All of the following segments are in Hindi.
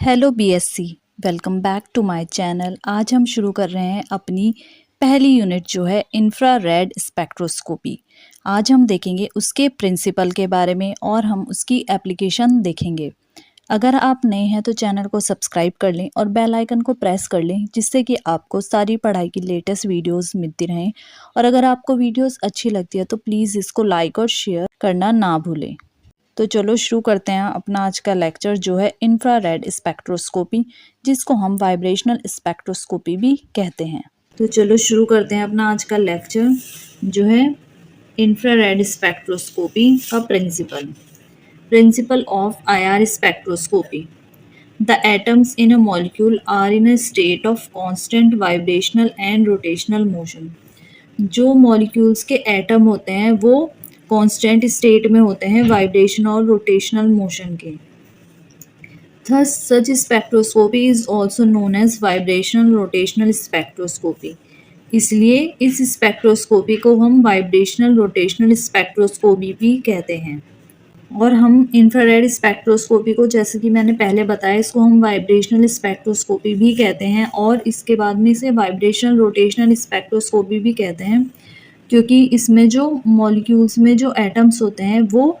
Hello BSc, welcome back to my channel. आज हम शुरू कर रहे हैं अपनी पहली यूनिट जो है इंफ्रारेड स्पेक्ट्रोस्कोपी। आज हम देखेंगे उसके प्रिंसिपल के बारे में और हम उसकी एप्लीकेशन देखेंगे। अगर आप नए हैं तो चैनल को सब्सक्राइब कर लें और बेल आइकन को प्रेस कर लें, जिससे कि आपको सारी पढ़ाई की लेटेस्ट वीडियोस मिलती रहें। और अगर आपको वीडियोस अच्छी लगती है तो प्लीज़ इसको लाइक और शेयर करना ना भूलें। तो चलो शुरू करते हैं अपना आज का लेक्चर जो है इंफ्रारेड स्पेक्ट्रोस्कोपी, जिसको हम वाइब्रेशनल स्पेक्ट्रोस्कोपी भी कहते हैं। तो चलो शुरू करते हैं अपना आज का लेक्चर जो है इंफ्रारेड स्पेक्ट्रोस्कोपी का principle of IR spectroscopy. The atoms in a molecule are in a state of constant vibrational and rotational motion. जो मॉलिक्यूल्स के एटम होते हैं वो कांस्टेंट स्टेट में होते हैं वाइब्रेशन और रोटेशनल मोशन के। Thus, such spectroscopy is also known as vibrational rotational spectroscopy. इसलिए इस स्पेक्ट्रोस्कोपी को हम वाइब्रेशनल रोटेशनल स्पेक्ट्रोस्कोपी भी कहते हैं। और हम इंफ्रारेड स्पेक्ट्रोस्कोपी को, जैसे कि मैंने पहले बताया, इसको हम वाइब्रेशनल स्पेक्ट्रोस्कोपी भी कहते हैं और इसके बाद में इसे वाइब्रेशनल रोटेशनल स्पेक्ट्रोस्कोपी भी कहते हैं, क्योंकि इसमें जो मॉलिक्यूल्स में जो एटम्स होते हैं वो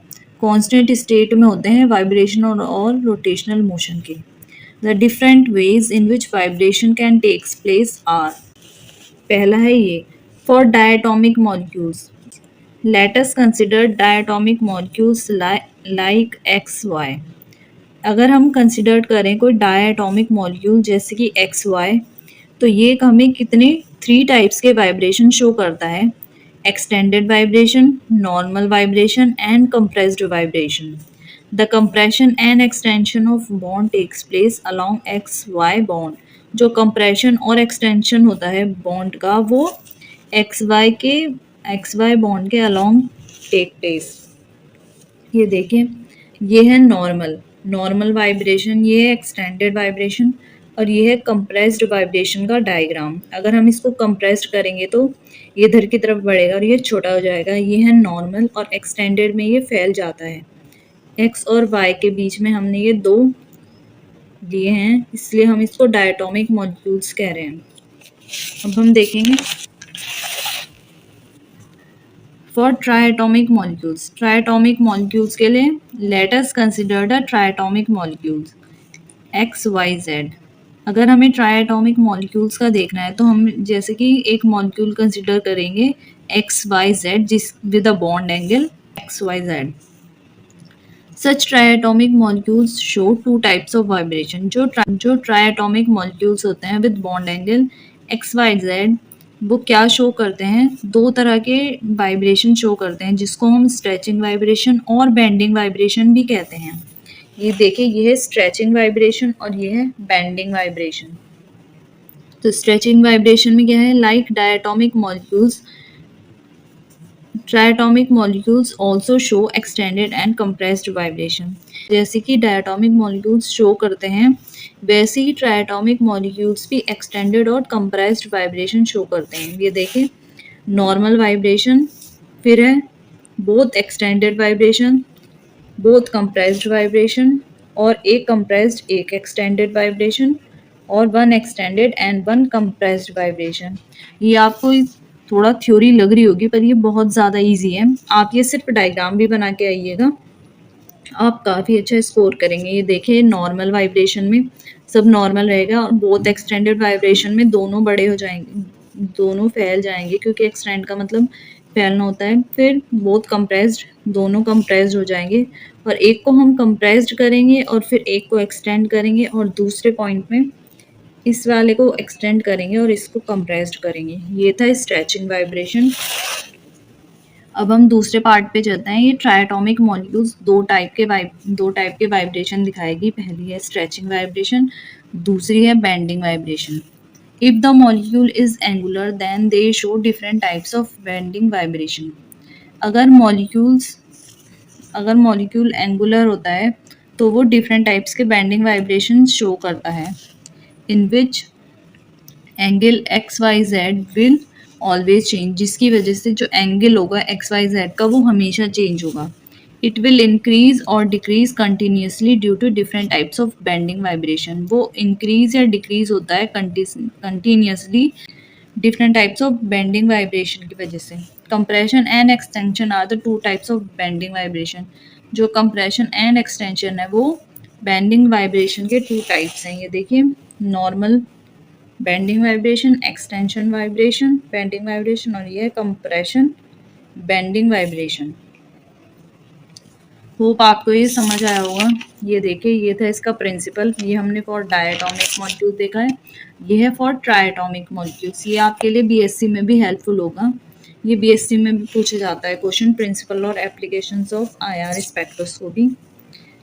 कांस्टेंट स्टेट में होते हैं वाइब्रेशन और रोटेशनल मोशन के। The different ways in which vibration can takes place are, पहला है ये for diatomic molecules. Let us consider diatomic molecules like XY. अगर हम कंसिडर करें कोई डायटोमिक मॉलिक्यूल जैसे कि XY, तो ये हमें कितने 3 टाइप्स के वाइब्रेशन शो करता है: extended vibration, normal vibration and compressed vibration. The compression and extension of bond takes place along XY bond. जो कंप्रेशन और एक्सटेंशन होता है बॉन्ड का वो XY बॉन्ड के अलोंग टेक प्लेस। ये देखें, ये है नॉर्मल वाइब्रेशन, ये है एक्सटेंडेड वाइब्रेशन और ये है कंप्रेस्ड वाइब्रेशन का डायग्राम। अगर हम इसको कंप्रेस्ड करेंगे तो ये इधर की तरफ बढ़ेगा और ये छोटा हो जाएगा। ये है नॉर्मल और एक्सटेंडेड में ये फैल जाता है। एक्स और वाई के बीच में हमने ये 2 लिए हैं, इसलिए हम इसको डायटोमिक मॉलिक्यूल्स कह रहे हैं। अब हम देखेंगे फॉर ट्राइएटॉमिक मॉलिक्यूल्स के लिए let us consider the triatomic molecules XYZ। अगर हमें ट्राइएटॉमिक मॉलिक्यूल्स का देखना है तो हम जैसे कि एक मॉलिक्यूल कंसिडर करेंगे XYZ जिस with a bond angle XYZ। Such triatomic molecules show 2 types of vibration. जो ट्राइएटॉमिक मॉलिक्यूल्स होते हैं विद बॉन्ड एंगल XYZ वो क्या शो करते हैं? 2 तरह के वाइब्रेशन शो करते हैं, जिसको हम स्ट्रेचिंग वाइब्रेशन और बेंडिंग वाइब्रेशन भी कहते हैं। ये देखिए, ये है स्ट्रेचिंग वाइब्रेशन और ये है बेंडिंग वाइब्रेशन। तो स्ट्रेचिंग वाइब्रेशन में क्या है? Like diatomic molecules, triatomic molecules also show extended and compressed vibration. जैसे कि डायटोमिक मॉलिक्यूल्स शो करते हैं वैसे ही ट्राइएटॉमिक मॉलिक्यूल्स भी एक्सटेंडेड और कंप्रेस्ड वाइब्रेशन शो करते हैं। ये देखें, नॉर्मल वाइब्रेशन, फिर है both extended vibration, both compressed vibration और एक कंप्रेस्ड एक एक्सटेंडेड वाइब्रेशन और 1 एक्सटेंडेड एंड 1 कंप्रेस्ड वाइब्रेशन। ये आपको थोड़ा थ्योरी लग रही होगी पर ये बहुत ज़्यादा इजी है। आप ये सिर्फ डायग्राम भी बना के आइएगा, आप काफ़ी अच्छा स्कोर करेंगे। ये देखिए, नॉर्मल वाइब्रेशन में सब नॉर्मल रहेगा और बोथ एक्सटेंडेड वाइब्रेशन में दोनों बड़े हो जाएंगे, दोनों फैल जाएंगे, क्योंकि एक्सटेंड का मतलब फैलना होता है। फिर बोथ कंप्रेस्ड, दोनों कंप्रेस्ड हो जाएंगे और एक को हम कंप्रेस्ड करेंगे और फिर एक को एक्सटेंड करेंगे और दूसरे पॉइंट में इस वाले को एक्सटेंड करेंगे और इसको कंप्रेस्ड करेंगे। ये था स्ट्रेचिंग वाइब्रेशन। अब हम दूसरे पार्ट पे चलते हैं। ये ट्राइएटॉमिक मॉलिक्यूल्स 2 टाइप के वाइब्रेशन दिखाएगी। पहली है स्ट्रेचिंग वाइब्रेशन, दूसरी है bending vibration. If the molecule is angular then they show different types of bending vibration. अगर मॉलिक्यूल एंगुलर होता है तो वो डिफरेंट टाइप्स के बेंडिंग वाइब्रेशन शो करता है, in which angle XYZ will always change, जिसकी वजह से जो एंगल होगा XYZ का वो हमेशा चेंज होगा। इट विल इंक्रीज और decrease continuously due to different types of bending vibration. वो इंक्रीज या डिक्रीज होता है continuously different types of bending vibration की वजह से। Compression and extension are the two types of bending vibration. जो कंप्रेशन एंड एक्सटेंशन है वो बेंडिंग वाइब्रेशन के टू टाइप्स हैं। ये देखिए, normal bending vibration, extension vibration, bending vibration, और ये कंप्रेशन बेंडिंग वाइब्रेशन। होप आपको ये समझ आया होगा। ये देखिए, ये था इसका प्रिंसिपल। ये हमने फॉर डायटोमिक मॉलिक्यूल देखा है, ये है फॉर ट्राइटोमिक मॉलिक्यूल्स। ये आपके लिए बीएससी में भी हेल्पफुल होगा। ये बीएससी में भी पूछा जाता है क्वेश्चन, प्रिंसिपल और एप्लीकेशंस ऑफ आईआर स्पेक्ट्रोस्कोपी।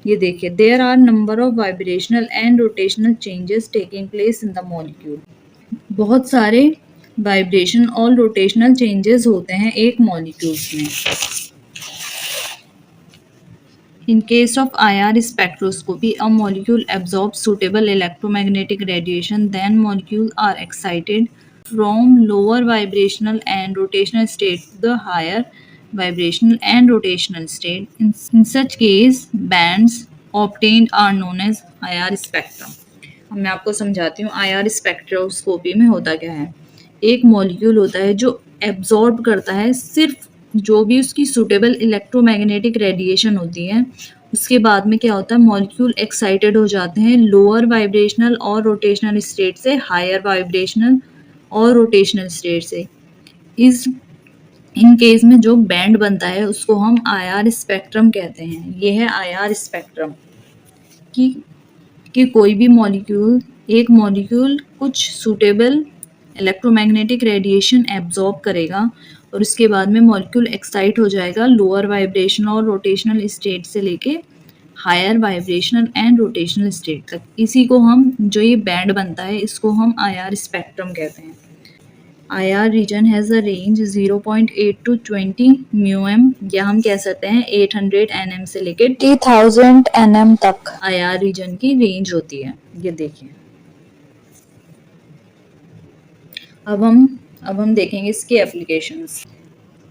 ये देखिए, there are number of vibrational and rotational changes taking place in the molecule. बहुत सारे वाइब्रेशन और रोटेशनल चेंजेस होते हैं एक मॉलिक्यूल्स में। In case of IR spectroscopy, a molecule absorbs suitable electromagnetic radiation, then molecules are excited from lower vibrational and rotational state to the higher vibrational and rotational state. In such case, bands obtained are known as IR spectrum. अब मैं आपको समझाती हूँ IR स्पेक्ट्रोस्कोपी में होता क्या है। एक मॉलिक्यूल होता है जो एब्जॉर्ब करता है सिर्फ जो भी उसकी सुटेबल इलेक्ट्रोमैग्नेटिक रेडिएशन होती है। उसके बाद में क्या होता है, मॉलिक्यूल एक्साइटेड हो जाते हैं लोअर वाइब्रेशनल और रोटेशनल स्टेट से हायर वाइब्रेशनल और रोटेशनल स्टेट से। इस इन केस में जो बैंड बनता है उसको हम आईआर स्पेक्ट्रम कहते हैं। ये है आईआर स्पेक्ट्रम कि कोई भी मॉलिक्यूल, एक मॉलिक्यूल कुछ सूटेबल इलेक्ट्रोमैग्नेटिक रेडिएशन एब्जॉर्ब करेगा और उसके बाद में मॉलिक्यूल एक्साइट हो जाएगा लोअर वाइब्रेशनल और रोटेशनल स्टेट से लेके higher vibrational and rotational state तक। इसी को हम, जो ये बैंड बनता है, इसको हम आईआर स्पेक्ट्रम कहते हैं। IR region has a range 0.8 to 20 μm, या हम कह सकते हैं 800 nm से लेकर 3000 nm तक IR रीजन की रेंज होती है। ये देखिए, अब हम देखेंगे इसके applications.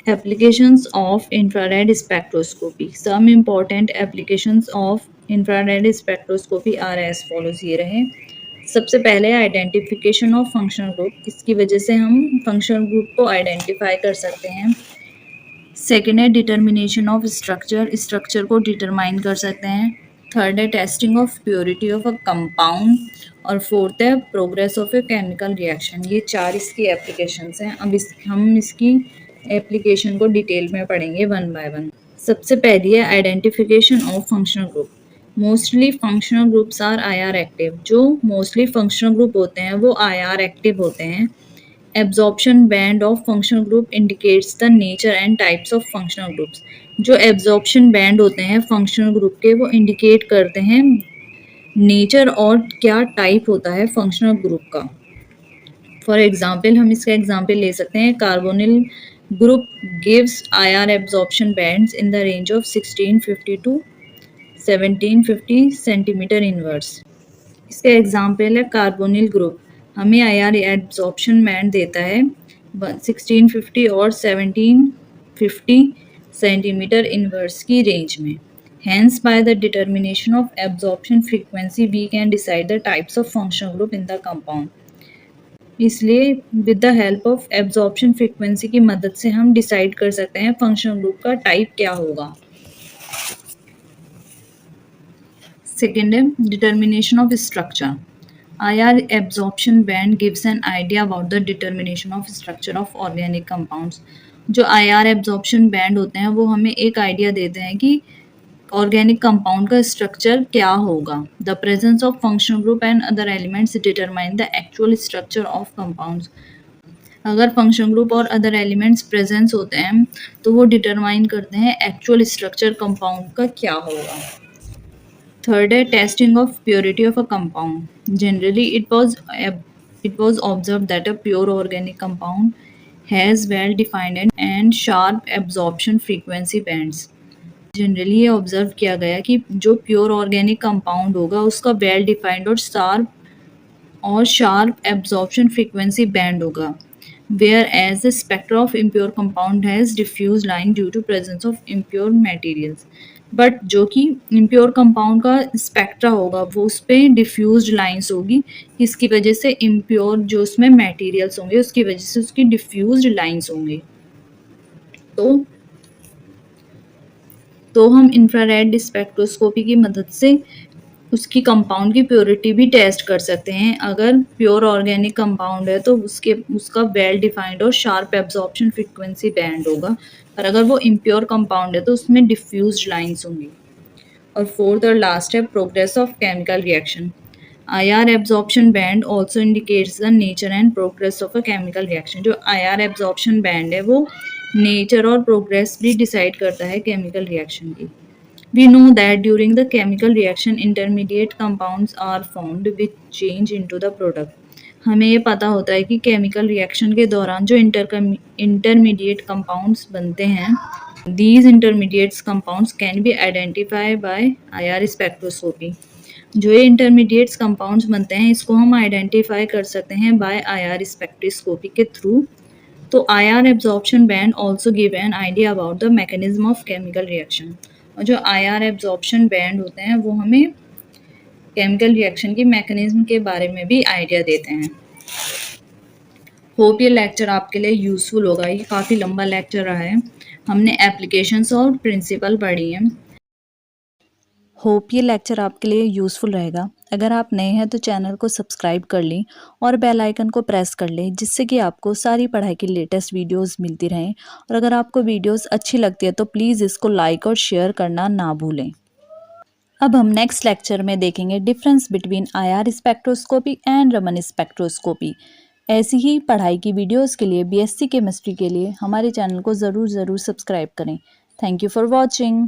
Applications of infrared spectroscopy. Some important applications of infrared spectroscopy are as follows. ये रहे। सबसे पहले आइडेंटिफिकेशन ऑफ फंक्शनल ग्रुप। इसकी वजह से हम फंक्शनल ग्रुप को आइडेंटिफाई कर सकते हैं। सेकेंड है डिटर्मिनेशन ऑफ स्ट्रक्चर, स्ट्रक्चर को डिटरमाइन कर सकते हैं। थर्ड है testing of purity of a compound, और फोर्थ है progress of a chemical reaction. ये चार इसकी एप्लीकेशंस हैं। अब हम इसकी एप्लीकेशन को डिटेल में पढ़ेंगे वन बाय वन। सबसे पहली है identification of functional group. Mostly functional groups are IR active. जो मोस्टली फंक्शनल ग्रुप होते हैं वो आईआर एक्टिव होते हैं। Absorption band of functional group indicates the nature and types of functional groups. जो एब्जॉर्प्शन बैंड होते हैं फंक्शनल ग्रुप के, वो इंडिकेट करते हैं नेचर और क्या टाइप होता है फंक्शनल ग्रुप का। फॉर एग्जाम्पल, हम इसका एग्जाम्पल ले सकते हैं। Carbonyl group gives IR absorption bands in the range of 1650 to 1750 centimetre inverse. इसका एग्जाम्पल है कार्बोनिल ग्रुप, हमें IR एब्जॉर्प्शन बैंड देता है 1650 और 1750 सेंटीमीटर इनवर्स की रेंज में। Hence, by the determination of absorption frequency, we can decide the types of functional group in the compound. इसलिए with the help of absorption frequency की मदद से हम डिसाइड कर सकते हैं फंक्शनल ग्रुप का टाइप क्या होगा। सेकेंड है determination of structure. IR absorption band gives an idea about the determination of structure of organic compounds. जो IR absorption band होते हैं वो हमें एक आइडिया देते हैं कि ऑर्गेनिक कंपाउंड का स्ट्रक्चर क्या होगा। The presence of functional group and other elements determine the actual structure of compounds. अगर फंक्शनल ग्रुप और अदर एलिमेंट्स प्रेजेंस होते हैं तो वो डिटरमाइन करते हैं एक्चुअल स्ट्रक्चर कंपाउंड का क्या होगा। थर्ड है testing of purity of a compound. Generally it was observed that a pure organic compound has well defined and sharp absorption frequency bands. Generally ये ऑब्जर्व किया गया कि जो प्योर ऑर्गेनिक कंपाउंड होगा उसका वेल डिफाइंड और शार्प एब्जॉर्प्शन फ्रीक्वेंसी बैंड होगा। Whereas the spectra of impure compound has diffuse line due to presence of impure materials. But जो कि इम्प्योर कंपाउंड का स्पेक्ट्रा होगा वो उस पे डिफ्यूज्ड लाइंस होगी, इसकी वजह से इम्प्योर जो उसमें मटेरियल्स होंगे उसकी वजह से उसकी डिफ्यूज्ड लाइंस होंगी। तो हम इंफ्रारेड स्पेक्ट्रोस्कोपी की मदद से उसकी कंपाउंड की प्योरिटी भी टेस्ट कर सकते हैं। अगर प्योर ऑर्गेनिक कंपाउंड है तो उसका वेल डिफाइंड और शार्प एब्जॉर्प्शन फ्रीक्वेंसी बैंड होगा, और अगर वो इम्प्योर कंपाउंड है तो उसमें डिफ्यूज्ड लाइंस होंगी। और फोर्थ और लास्ट है progress of chemical reaction. IR absorption band also indicates the nature and progress of a chemical reaction। जो IR absorption band है वो नेचर और प्रोग्रेस भी डिसाइड करता है केमिकल रिएक्शन की। We know that during the chemical reaction intermediate compounds are formed which change into the product। हमें ये पता होता है कि केमिकल रिएक्शन के दौरान जो इंटरमीडिएट कंपाउंड्स बनते हैं, these intermediate compounds can be identified by IR spectroscopy। जो ये इंटरमीडिएट्स कंपाउंड्स बनते हैं इसको हम आइडेंटिफाई कर सकते हैं बाय IR स्पेक्ट्रोस्कोपी के थ्रू। तो IR absorption band also give an idea about the mechanism of chemical reaction. और जो IR एब्जॉर्प्शन बैंड होते हैं वो हमें केमिकल रिएक्शन की मैकेनिज्म के बारे में भी आइडिया देते हैं। होप ये लेक्चर आपके लिए यूजफुल होगा। ये काफ़ी लंबा लेक्चर रहा है। हमने एप्लीकेशंस और प्रिंसिपल पढ़ी हैं। होप ये लेक्चर आपके लिए यूज़फुल रहेगा। अगर आप नए हैं तो चैनल को सब्सक्राइब कर लें और बेल आइकन को प्रेस कर लें, जिससे कि आपको सारी पढ़ाई की लेटेस्ट वीडियोस मिलती रहें। और अगर आपको वीडियोस अच्छी लगती है तो प्लीज़ इसको लाइक और शेयर करना ना भूलें। अब हम नेक्स्ट लेक्चर में देखेंगे difference between IR spectroscopy and Raman spectroscopy. ऐसी ही पढ़ाई की वीडियोस के लिए BSc केमिस्ट्री के लिए हमारे चैनल को ज़रूर सब्सक्राइब करें। Thank you for watching.